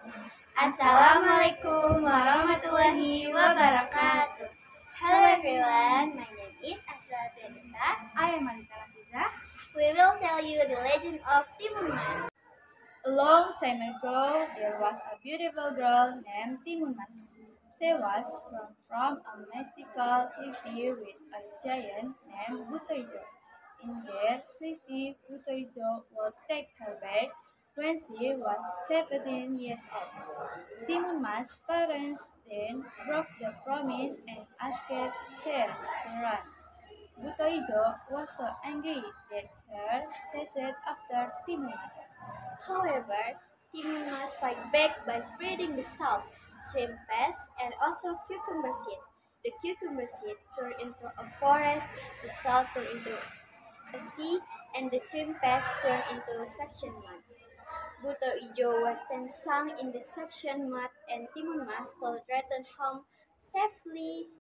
Assalamualaikum warahmatullahi wabarakatuh. Hello everyone, my name is Asra Denita. I am Malika Lafiza. We will tell you the legend of Timun Mas. A long time ago, there was a beautiful girl named Timun Mas. She was from a mystical city with a giant named Butoijo. In there, pretty Butoijo would take her back when she was 17 years old. Timun Mas' parents then broke the promise and asked her to run. Butoijo was so angry that her chased after Timun Mas. However, Timun Mas fight back by spreading the salt, shrimp paste, and also cucumber seeds. The cucumber seed turned into a forest, the salt turned into a sea, and the shrimp paste turned into suction mud. Buto Ijo was then sunk in the suction mud, and Timun Mas could return home safely